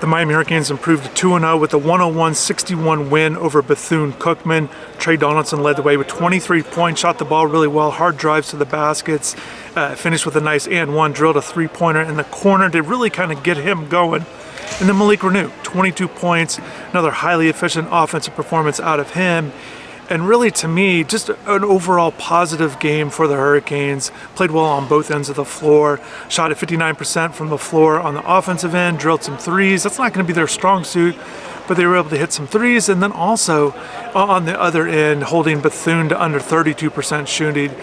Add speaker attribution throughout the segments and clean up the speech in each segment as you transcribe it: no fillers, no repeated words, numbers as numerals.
Speaker 1: The Miami Hurricanes improved to 2-0 with a 101-61 win over Bethune-Cookman. Trey Donaldson led the way with 23 points, shot the ball really well, hard drives to the baskets, finished with a nice and one, drilled a three-pointer in the corner to really kind of get him going. And then Malik Renew, 22 points, another highly efficient offensive performance out of him. And really, to me, just an overall positive game for the Hurricanes. Played well on both ends of the floor. Shot at 59% from the floor on the offensive end. Drilled some threes. That's not going to be their strong suit, but they were able to hit some threes. And then also, on the other end, holding Bethune to under 32% shooting.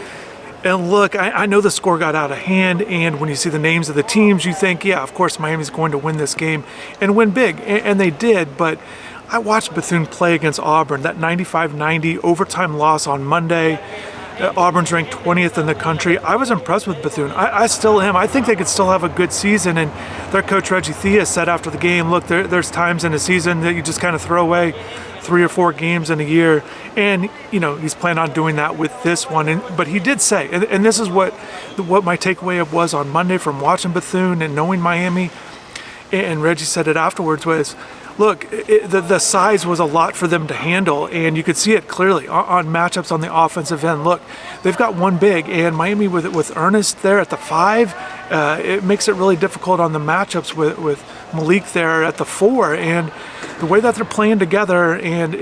Speaker 1: And look, I know the score got out of hand, and when you see the names of the teams, you think, yeah, of course, Miami's going to win this game and win big. And they did, but I watched Bethune play against Auburn, that 95-90 overtime loss on Monday. Auburn's ranked 20th in the country. I was impressed with Bethune. I still am. I think they could still have a good season. And their coach, Reggie Thea, said after the game, look, there's times in a season that you just kind of throw away 3 or 4 games in a year. And, you know, he's planning on doing that with this one. But he did say, and this is what my takeaway was on Monday from watching Bethune and knowing Miami, and Reggie said it afterwards, was, look, the size was a lot for them to handle, and you could see it clearly on matchups on the offensive end. Look, they've got one big, and Miami with Ernest there at the 5, it makes it really difficult on the matchups with Malik there at the 4, and the way that they're playing together, and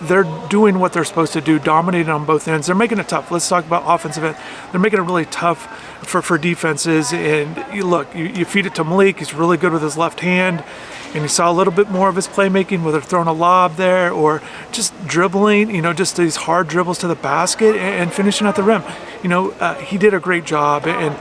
Speaker 1: they're doing what they're supposed to do, dominating on both ends. They're making it tough. Let's talk about offensive end. They're making it really tough for defenses, and you feed it to Malik. He's really good with his left hand. And you saw a little bit more of his playmaking, whether throwing a lob there or just dribbling, just these hard dribbles to the basket and finishing at the rim. He did a great job. And,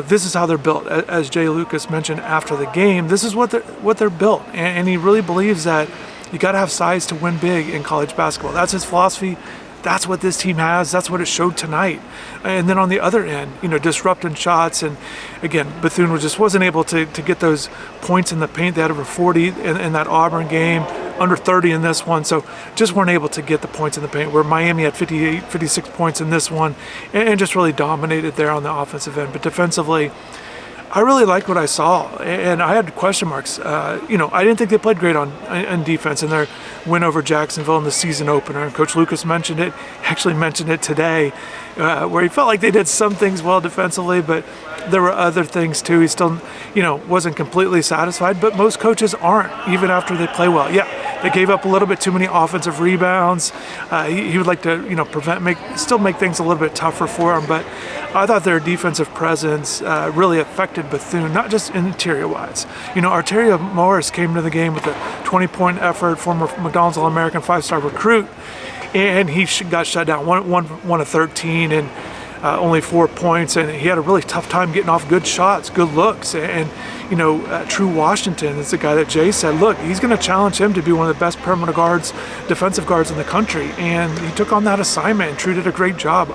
Speaker 1: this is how they're built. As Jay Lucas mentioned after the game, this is what they're built. And he really believes that you got to have size to win big in college basketball. That's his philosophy. That's what this team has. That's what it showed tonight. And then on the other end, disrupting shots. And again, Bethune just wasn't able to get those points in the paint. They had over 40 in that Auburn game, under 30 in this one. So just weren't able to get the points in the paint, where Miami had 58, 56 points in this one and just really dominated there on the offensive end. But defensively, I really liked what I saw, and I had question marks. I didn't think they played great on defense in their win over Jacksonville in the season opener. And Coach Lucas mentioned it today, where he felt like they did some things well defensively, but there were other things too. He still, wasn't completely satisfied, but most coaches aren't, even after they play well. Yeah, they gave up a little bit too many offensive rebounds. He would like to, still make things a little bit tougher for them, but I thought their defensive presence really affected Bethune, not just interior-wise. Arterio Morris came to the game with a 20-point effort, former McDonald's All-American 5-star recruit, and he got shut down, one of 13, and only 4 points, and he had a really tough time getting off good shots, good looks. And True Washington is the guy that Jay said, look, he's going to challenge him to be one of the best perimeter guards, defensive guards in the country, and he took on that assignment, and True did a great job.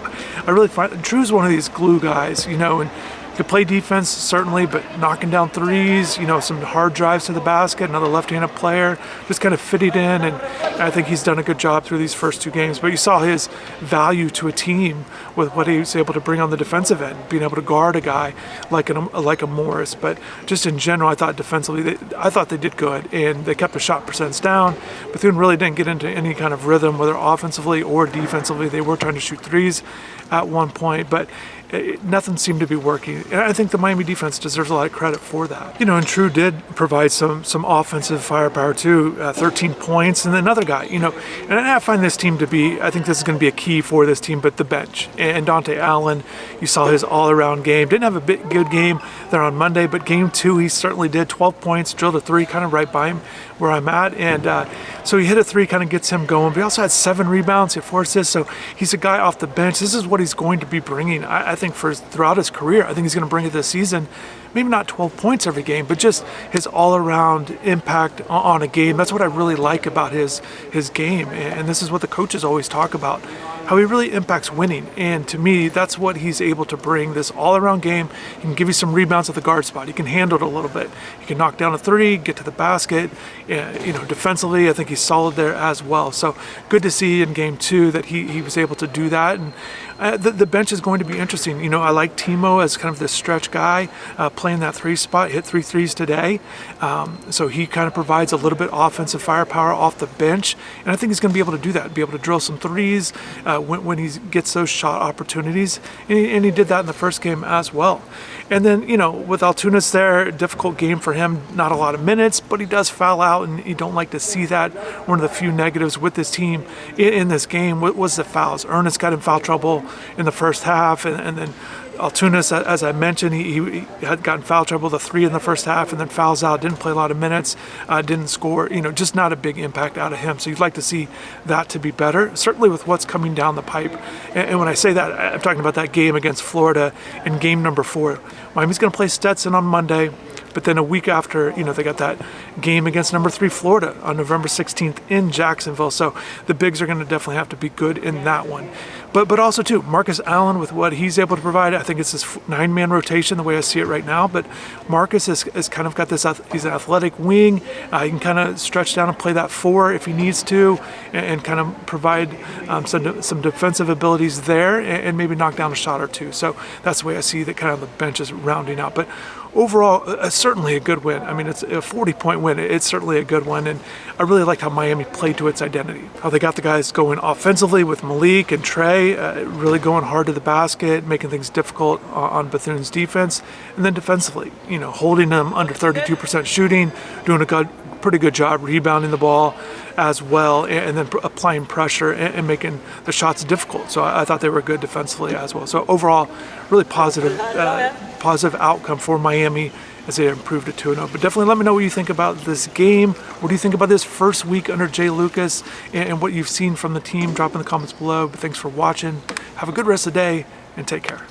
Speaker 1: I really find True's one of these glue guys, and could play defense, certainly, but knocking down threes, some hard drives to the basket, another left-handed player, just kind of fitted in, and I think he's done a good job through these first 2 games. But you saw his value to a team with what he was able to bring on the defensive end, being able to guard a guy like a Morris. But just in general, I thought defensively, they did good, and they kept the shot percents down. Bethune really didn't get into any kind of rhythm, whether offensively or defensively. They were trying to shoot threes at one point, but nothing seemed to be working. And I think the Miami defense deserves a lot of credit for that. And True did provide some offensive firepower too, 13 points, and another guy, and I find this team to be, I think this is going to be a key for this team, but the bench. And Dante Allen, you saw his all-around game. Didn't have a good game there on Monday, but game 2, he certainly did. 12 points, drilled a 3, kind of right by him where I'm at. And so he hit a 3, kind of gets him going. But he also had 7 rebounds, he had 4 assists. So he's a guy off the bench. This is what he's going to be bringing, I think, throughout his career. I think he's going to bring it this season. Maybe not 12 points every game, but just his all-around impact on a game. That's what I really like about his game. And this is what the coaches always talk about, how he really impacts winning. And to me, that's what he's able to bring, this all-around game. He can give you some rebounds at the guard spot. He can handle it a little bit. He can knock down a 3, get to the basket. Defensively, I think he's solid there as well. So good to see in game 2 that he was able to do that. And The bench is going to be interesting. You know, I like Timo as kind of this stretch guy, playing that 3 spot, hit 3 threes today. So he kind of provides a little bit offensive firepower off the bench, and I think he's going to be able to do that, be able to drill some threes when he gets those shot opportunities, and he did that in the first game as well. And then, you know, with Altunas there, difficult game for him, not a lot of minutes, but he does foul out, and you don't like to see that. One of the few negatives with this team in this game was the fouls. Ernest got in foul trouble in the first half, and then Altunas, as I mentioned, he had gotten foul trouble, the 3 in the first half, and then fouls out, didn't play a lot of minutes, didn't score, you know, just not a big impact out of him. So you'd like to see that to be better, certainly with what's coming down the pipe. And when I say that, I'm talking about that game against Florida in game number 4. Miami's going to play Stetson on Monday, but then a week after, you know, they got that game against number 3 Florida on November 16th in Jacksonville. So the bigs are going to definitely have to be good in that one. But also, too, Marcus Allen with what he's able to provide. I think it's this 9-man rotation the way I see it right now. But Marcus has kind of got this, he's an athletic wing. He can kind of stretch down and play that 4 if he needs to, and kind of provide some defensive abilities there, and maybe knock down a shot or 2. So that's the way I see that kind of the bench is rounding out. But overall, certainly a good win. I mean, it's a 40-point win. It's certainly a good one, and I really liked how Miami played to its identity. How they got the guys going offensively with Malik and Trey, really going hard to the basket, making things difficult on Bethune's defense, and then defensively, you know, holding them under 32% shooting, doing a pretty good job rebounding the ball as well, and then applying pressure and making the shots difficult. So I thought they were good defensively as well. So overall, really positive outcome for Miami as they improved to 2-0. But definitely let me know what you think about this game. What do you think about this first week under Jay Lucas, and what you've seen from the team? Drop in the comments below. But thanks for watching. Have a good rest of the day, and take care.